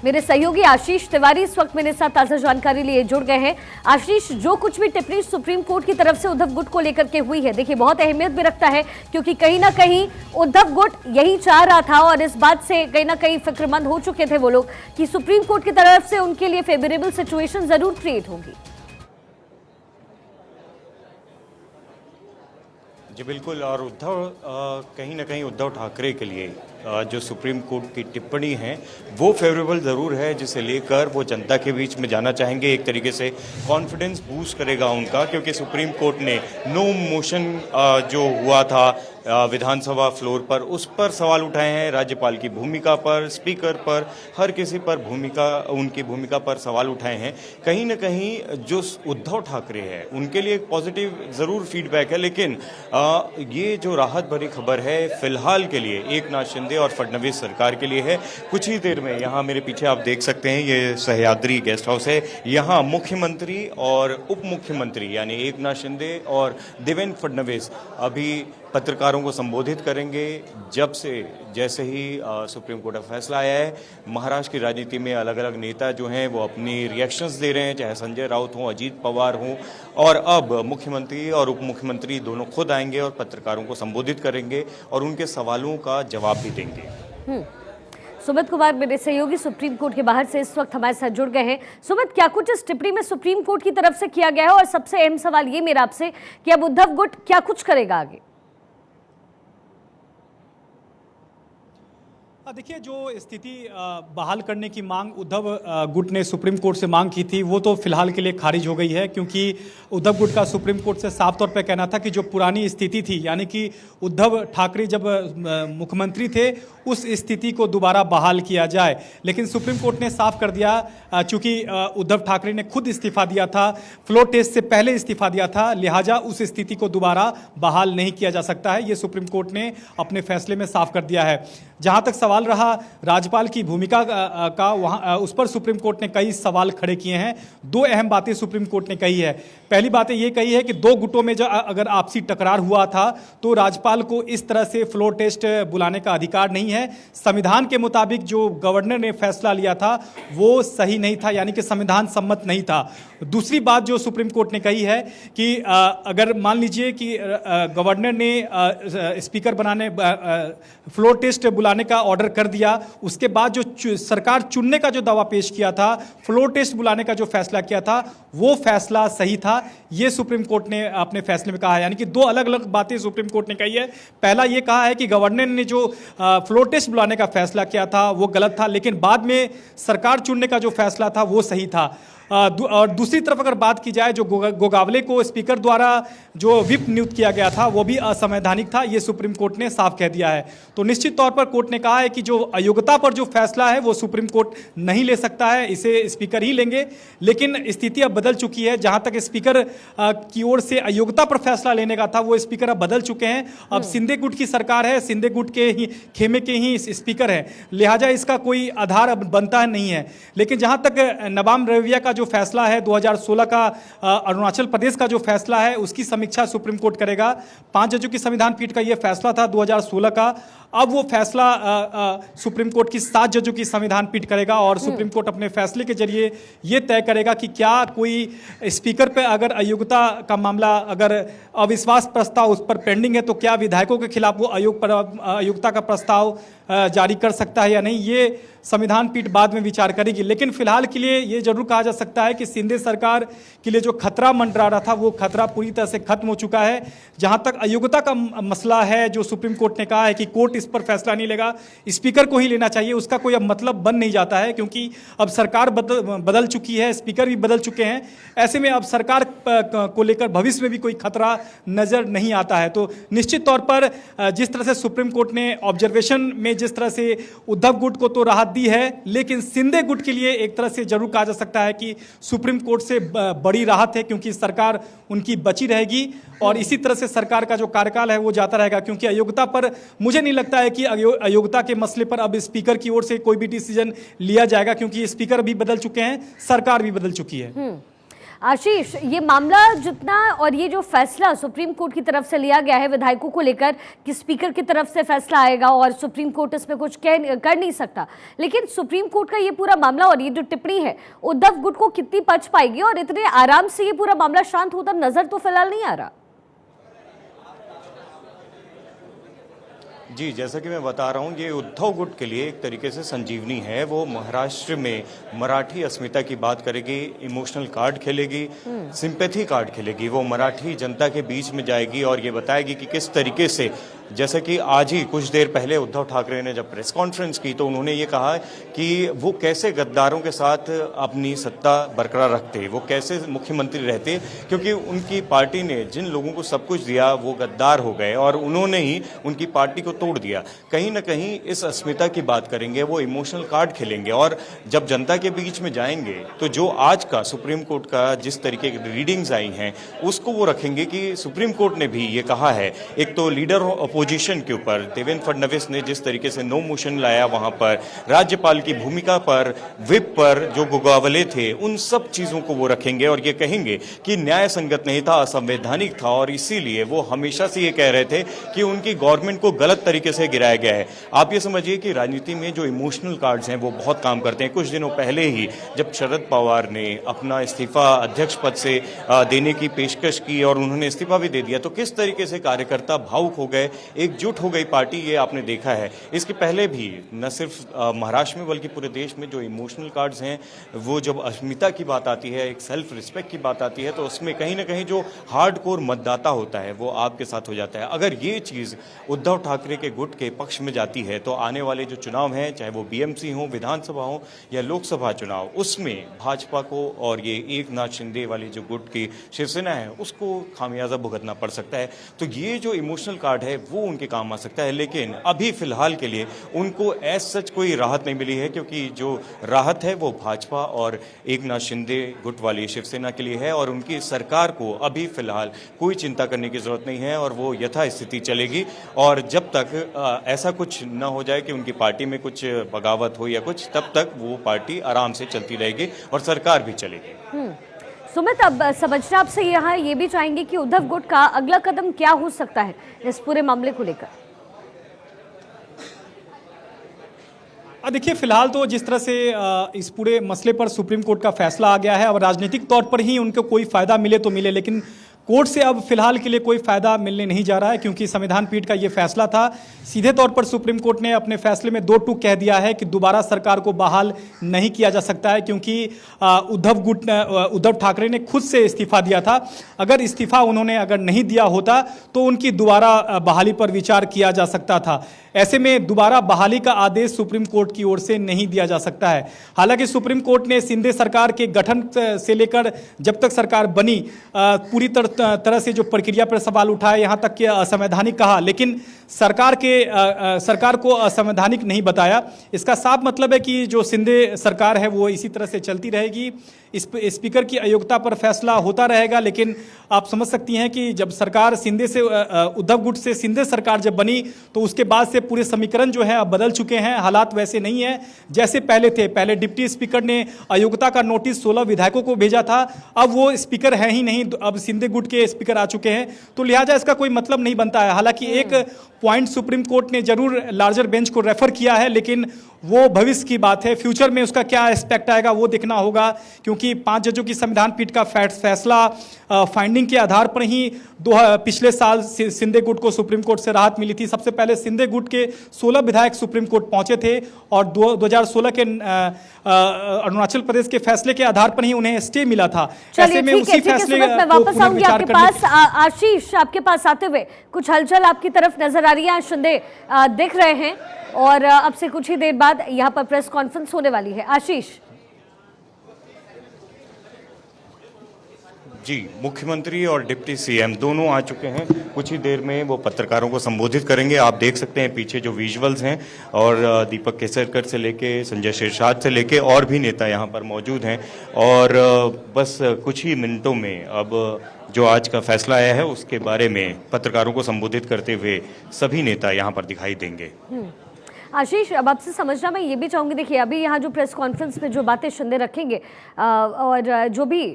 मेरे सहयोगी आशीष तिवारी इस वक्त मेरे साथ ताजा जानकारी लिए जुड़ गए हैं। आशीष, जो कुछ भी टिप्पणी सुप्रीम कोर्ट की तरफ से उद्धव गुट को लेकर के हुई है, देखिए बहुत अहमियत भी रखता है, क्योंकि कहीं ना कहीं उद्धव गुट यही चाह रहा था और इस बात से कहीं ना कहीं फिक्रमंद हो चुके थे वो लोग कि सुप्रीम कोर्ट की तरफ से उनके लिए फेवरेबल सिचुएशन जरूर क्रिएट होगी। जी बिल्कुल। और कहीं ना कहीं उद्धव ठाकरे के लिए जो सुप्रीम कोर्ट की टिप्पणी है वो फेवरेबल ज़रूर है, जिसे लेकर वो जनता के बीच में जाना चाहेंगे। एक तरीके से कॉन्फिडेंस बूस्ट करेगा उनका, क्योंकि सुप्रीम कोर्ट ने नो मोशन जो हुआ था विधानसभा फ्लोर पर, उस पर सवाल उठाए हैं। राज्यपाल की भूमिका पर, स्पीकर पर, हर किसी पर उनकी भूमिका पर सवाल उठाए हैं। कहीं ना कहीं जो उद्धव ठाकरे है उनके लिए एक पॉजिटिव ज़रूर फीडबैक है, लेकिन ये जो राहत भरी खबर है फिलहाल के लिए एकनाथ शिंदे और फडणवीस सरकार के लिए है। कुछ ही देर में यहाँ मेरे पीछे आप देख सकते हैं ये सह्याद्री गेस्ट हाउस है। यहाँ मुख्यमंत्री और उप मुख्यमंत्री यानी एकनाथ शिंदे और देवेंद्र फडणवीस अभी पत्रकारों को संबोधित करेंगे। जैसे ही सुप्रीम कोर्ट का फैसला आया है, महाराष्ट्र की राजनीति में अलग अलग नेता जो हैं वो अपनी रिएक्शंस दे रहे हैं, चाहे संजय राउत हों, अजीत पवार हों, और अब मुख्यमंत्री और उप मुख्यमंत्री दोनों खुद आएंगे और पत्रकारों को संबोधित करेंगे और उनके सवालों का जवाब भी देंगे। सुमित कुमार मेरे सहयोगी सुप्रीम कोर्ट के बाहर से इस वक्त हमारे साथ जुड़ गए हैं। सुमित, क्या कुछ इस टिप्पणी में सुप्रीम कोर्ट की तरफ से किया गया है, और सबसे अहम सवाल ये मेरा आपसे कि अब उद्धव गुट क्या कुछ करेगा आगे? देखिए, जो स्थिति बहाल करने की मांग उद्धव गुट ने सुप्रीम कोर्ट से मांग की थी वो तो फिलहाल के लिए खारिज हो गई है, क्योंकि उद्धव गुट का सुप्रीम कोर्ट से साफ तौर पर कहना था कि जो पुरानी स्थिति थी, यानी कि उद्धव ठाकरे जब मुख्यमंत्री थे उस स्थिति को दोबारा बहाल किया जाए। लेकिन सुप्रीम कोर्ट ने साफ कर दिया, चूंकि उद्धव ठाकरे ने खुद इस्तीफा दिया था, फ्लोर टेस्ट से पहले इस्तीफा दिया था, लिहाजा उस स्थिति को दोबारा बहाल नहीं किया जा सकता है। ये सुप्रीम कोर्ट ने अपने फैसले में साफ कर दिया है। जहां तक सवाल रहा राज्यपाल की भूमिका का, वहां उस पर सुप्रीम कोर्ट ने कई सवाल खड़े किए हैं। दो अहम बातें सुप्रीम कोर्ट ने कही है। पहली बात ये कही है कि दो गुटों में जो अगर आपसी टकरार हुआ था तो राज्यपाल को इस तरह से फ्लोर टेस्ट बुलाने का अधिकार नहीं है। संविधान के मुताबिक जो गवर्नर ने फैसला लिया था वो सही नहीं था, यानी कि संविधान सम्मत नहीं था। दूसरी बात जो सुप्रीम कोर्ट ने कही है कि अगर मान लीजिए कि गवर्नर ने स्पीकर फ्लोर टेस्ट बुलाने का ऑर्डर कर दिया, उसके बाद जो सरकार चुनने का जो दावा पेश किया था, फ्लोर टेस्ट बुलाने का जो फैसला किया था, वो फैसला सही था। ये सुप्रीम कोर्ट ने अपने फैसले में कहा है। यानी कि दो अलग अलग बातें सुप्रीम कोर्ट ने कही है। पहला ये कहा है कि गवर्नर ने जो फ्लोर टेस्ट बुलाने का फैसला किया था वो गलत था, लेकिन बाद में सरकार चुनने का जो फैसला था वो सही था। और दूसरी तरफ अगर बात की जाए, जो गोगावले को स्पीकर द्वारा जो व्हिप नियुक्त किया गया था वो भी असंवैधानिक था, ये सुप्रीम कोर्ट ने साफ कह दिया है। तो निश्चित तौर पर कोर्ट ने कहा है कि जो अयोग्यता पर जो फैसला है वो सुप्रीम कोर्ट नहीं ले सकता है, इसे स्पीकर ही लेंगे। लेकिन स्थिति अब बदल चुकी है। जहां तक स्पीकर की ओर से अयोग्यता पर फैसला लेने का था वो स्पीकर अब बदल चुके हैं। अब शिंदे गुट की सरकार है, शिंदे गुट के ही खेमे के ही स्पीकर है, लिहाजा इसका कोई आधार अब बनता नहीं है। लेकिन जहां तक नबाम रेबिया का जो फैसला है 2016 का, अरुणाचल प्रदेश का जो फैसला है उसकी समीक्षा सुप्रीम कोर्ट करेगा। 5 जजों की संविधान पीठ का यह फैसला था 2016 का। अब वो फैसला सुप्रीम कोर्ट की 7 जजों की संविधान पीठ करेगा और सुप्रीम कोर्ट अपने फैसले के जरिए ये तय करेगा कि क्या कोई स्पीकर पे अगर अयोग्यता का मामला, अगर अविश्वास प्रस्ताव उस पर पेंडिंग है, तो क्या विधायकों के खिलाफ वो अयोग्यता का प्रस्ताव जारी कर सकता है या नहीं। ये संविधान पीठ बाद में विचार करेगी। लेकिन फिलहाल के लिए ये जरूर कहा जा सकता है कि शिंदे सरकार के लिए जो खतरा मंडरा रहा था वो खतरा पूरी तरह से खत्म हो चुका है। जहां तक अयोग्यता का मसला है, जो सुप्रीम कोर्ट ने कहा है कि कोर्ट इस पर फैसला नहीं लेगा, स्पीकर को ही लेना चाहिए, उसका कोई अब मतलब बन नहीं जाता है, क्योंकि अब सरकार बदल चुकी है, स्पीकर भी बदल चुके हैं। ऐसे में अब सरकार को लेकर भविष्य में भी कोई खतरा नजर नहीं आता है। तो निश्चित तौर पर जिस तरह से सुप्रीम कोर्ट ने ऑब्जर्वेशन में जिस तरह से उद्धव गुट को तो राहत दी है, लेकिन शिंदे गुट के लिए एक तरह से जरूर कहा जा सकता है कि सुप्रीम कोर्ट से बड़ी राहत है, क्योंकि सरकार उनकी बची रहेगी और इसी तरह से सरकार का जो कार्यकाल है वो जाता रहेगा। क्योंकि अयोग्यता पर मुझे नहीं लगता है कि अयोग्यता के मसले पर अब स्पीकर की ओर से कोई भी डिसीजन लिया जाएगा, क्योंकि स्पीकर भी बदल चुके हैं, सरकार भी बदल चुकी है। आशीष, ये मामला जितना और ये जो फैसला सुप्रीम कोर्ट की तरफ से लिया गया है विधायकों को लेकर कि स्पीकर की तरफ से फैसला आएगा और सुप्रीम कोर्ट इसमें कुछ कर नहीं सकता, लेकिन सुप्रीम कोर्ट का ये पूरा मामला और ये जो टिप्पणी है उद्धव गुट को कितनी पच पाएगी और इतने आराम से ये पूरा मामला शांत होता नजर तो फिलहाल नहीं आ रहा। जी, जैसा कि मैं बता रहा हूँ, ये उद्धव गुट के लिए एक तरीके से संजीवनी है। वो महाराष्ट्र में मराठी अस्मिता की बात करेगी, इमोशनल कार्ड खेलेगी, सिंपैथी कार्ड खेलेगी। वो मराठी जनता के बीच में जाएगी और ये बताएगी कि किस तरीके से, जैसा कि आज ही कुछ देर पहले उद्धव ठाकरे ने जब प्रेस कॉन्फ्रेंस की तो उन्होंने ये कहा कि वो कैसे गद्दारों के साथ अपनी सत्ता बरकरार रखते, वो कैसे मुख्यमंत्री रहते, क्योंकि उनकी पार्टी ने जिन लोगों को सब कुछ दिया वो गद्दार हो गए और उन्होंने ही उनकी पार्टी को तोड़ दिया। कहीं ना कहीं इस अस्मिता की बात करेंगे, वो इमोशनल कार्ड खेलेंगे और जब जनता के बीच में जाएंगे तो जो आज का सुप्रीम कोर्ट का जिस तरीके की रीडिंग्स आई हैं उसको वो रखेंगे कि सुप्रीम कोर्ट ने भी ये कहा है, एक तो लीडर अपोजिशन के ऊपर देवेंद्र फडणवीस ने जिस तरीके से नो मोशन लाया, वहां पर राज्यपाल की भूमिका पर, विप पर जो गुगावले थे, उन सब चीजों को वो रखेंगे और ये कहेंगे कि न्याय संगत नहीं था, असंवैधानिक था और इसीलिए वो हमेशा से ये कह रहे थे कि उनकी गवर्नमेंट को गलत तरीके से गिराया गया है। आप ये समझिए कि राजनीति में जो इमोशनल कार्ड्स हैं वो बहुत काम करते हैं। कुछ दिनों पहले ही जब शरद पवार ने अपना इस्तीफा अध्यक्ष पद से देने की पेशकश की और उन्होंने इस्तीफा भी दे दिया तो किस तरीके से कार्यकर्ता भावुक हो गए, एकजुट हो गई पार्टी, ये आपने देखा है। इसके पहले भी न सिर्फ महाराष्ट्र में बल्कि पूरे देश में जो इमोशनल कार्ड्स हैं, वो जब अस्मिता की बात आती है, एक सेल्फ रिस्पेक्ट की बात आती है, तो उसमें कहीं ना कहीं जो हार्डकोर मतदाता होता है वो आपके साथ हो जाता है। अगर ये चीज़ उद्धव ठाकरे के गुट के पक्ष में जाती है तो आने वाले जो चुनाव हैं, चाहे वो बीएमसी हो, विधानसभा हो या लोकसभा चुनाव, उसमें भाजपा को और ये एकनाथ शिंदे वाली जो गुट की शिवसेना है उसको खामियाजा भुगतना पड़ सकता है। तो ये जो इमोशनल कार्ड है वो उनके काम आ सकता है, लेकिन अभी फिलहाल के लिए उनको एज सच कोई राहत नहीं मिली है, क्योंकि जो राहत है वो भाजपा और एकनाथ शिंदे गुट वाली शिवसेना के लिए है और उनकी सरकार को अभी फिलहाल कोई चिंता करने की जरूरत नहीं है और वो यथास्थिति चलेगी। और जब तक ऐसा कुछ न हो जाए कि उनकी पार्टी में कुछ बगावत हो या कुछ, तब तक वो पार्टी आराम से चलती रहेगी और सरकार भी चलेगी। सुमित, अब समझना आपसे यहाँ ये भी चाहेंगे कि उद्धव गुट का अगला कदम क्या हो सकता है इस पूरे मामले को लेकर। देखिए, फिलहाल तो जिस तरह से इस पूरे मसले पर सुप्रीम कोर्ट का फैसला आ गया है और राजनीतिक तौर पर ही उनको कोई फायदा मिले तो मिले, लेकिन कोर्ट से अब फिलहाल के लिए कोई फायदा मिलने नहीं जा रहा है, क्योंकि संविधान पीठ का ये फैसला था। सीधे तौर पर सुप्रीम कोर्ट ने अपने फैसले में 2 टूक कह दिया है कि दोबारा सरकार को बहाल नहीं किया जा सकता है, क्योंकि उद्धव ठाकरे ने खुद से इस्तीफा दिया था। अगर इस्तीफा उन्होंने अगर नहीं दिया होता तो उनकी दोबारा बहाली पर विचार किया जा सकता था। ऐसे में दोबारा बहाली का आदेश सुप्रीम कोर्ट की ओर से नहीं दिया जा सकता है। हालांकि सुप्रीम कोर्ट ने शिंदे सरकार के गठन से लेकर जब तक सरकार बनी पूरी तरह से जो प्रक्रिया पर सवाल उठाए, यहाँ तक कि असंवैधानिक कहा, लेकिन सरकार को असंवैधानिक नहीं बताया। इसका साफ मतलब है कि जो शिंदे सरकार है वो इसी तरह से चलती रहेगी। स्पीकर की अयोग्यता पर फैसला होता रहेगा, लेकिन आप समझ सकती हैं कि जब सरकार शिंदे से उद्धव गुट से शिंदे सरकार जब बनी तो उसके बाद से पूरे समीकरण जो है अब बदल चुके हैं। हालात वैसे नहीं है जैसे पहले थे। पहले डिप्टी स्पीकर ने अयोग्यता का नोटिस 16 विधायकों को भेजा था, अब वो स्पीकर है ही नहीं, अब शिंदे गुट के स्पीकर आ चुके हैं, तो लिहाजा इसका कोई मतलब नहीं बनता है। हालांकि एक पॉइंट सुप्रीम कोर्ट ने जरूर लार्जर बेंच को रेफर किया है, लेकिन वो भविष्य की बात है। फ्यूचर में उसका क्या एस्पेक्ट आएगा वो देखना होगा, क्योंकि 5 जजों की संविधान पीठ का फैसला फाइंडिंग के आधार पर ही पिछले साल शिंदे गुट को सुप्रीम कोर्ट से राहत मिली थी। सबसे पहले शिंदे गुट के 16 विधायक सुप्रीम कोर्ट पहुंचे थे और 2016 के अरुणाचल प्रदेश के फैसले के आधार पर ही उन्हें स्टे मिला था। ऐसे में उसी फैसले मैं वापस आऊंगी आपके पास। आशीष, आपके पास आते हुए कुछ हलचल आपकी तरफ नजर आ रही है, शिंदे दिख रहे हैं और अब से कुछ ही देर बाद यहाँ पर प्रेस कॉन्फ्रेंस होने वाली है। आशीष जी, मुख्यमंत्री और डिप्टी सीएम दोनों आ चुके हैं। कुछ ही देर में वो पत्रकारों को संबोधित करेंगे। आप देख सकते हैं पीछे जो विजुअल्स हैं, और दीपक केसरकर से लेके संजय शेरशाद से लेके और भी नेता यहाँ पर मौजूद हैं। और बस कुछ ही मिनटों में अब जो आज का फैसला आया है उसके बारे में पत्रकारों को संबोधित करते हुए सभी नेता यहाँ पर दिखाई देंगे। आशीष, अब आपसे समझना मैं ये भी चाहूंगी, देखिए अभी यहाँ जो प्रेस कॉन्फ्रेंस में जो बातें शिंदे रखेंगे और जो भी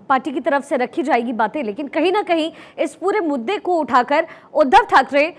पार्टी की तरफ से रखी जाएगी बातें, लेकिन कहीं ना कहीं इस पूरे मुद्दे को उठाकर उद्धव ठाकरे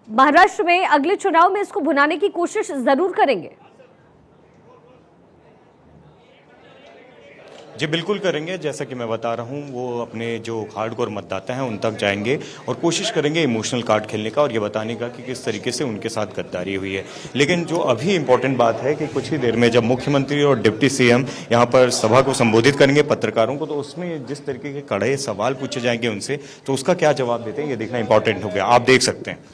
महाराष्ट्र में अगले चुनाव में इसको भुनाने की कोशिश जरूर करेंगे। जी बिल्कुल करेंगे। जैसा कि मैं बता रहा हूँ, वो अपने जो हार्डकोर मतदाता हैं उन तक जाएंगे और कोशिश करेंगे इमोशनल कार्ड खेलने का और ये बताने का कि किस तरीके से उनके साथ गद्दारी हुई है। लेकिन जो अभी इम्पोर्टेंट बात है कि कुछ ही देर में जब मुख्यमंत्री और डिप्टी सीएम यहाँ पर सभा को संबोधित करेंगे पत्रकारों को, तो उसमें जिस तरीके के कड़े सवाल पूछे जाएंगे उनसे, तो उसका क्या जवाब देते हैं ये देखना इंपॉर्टेंट हो गया। आप देख सकते हैं।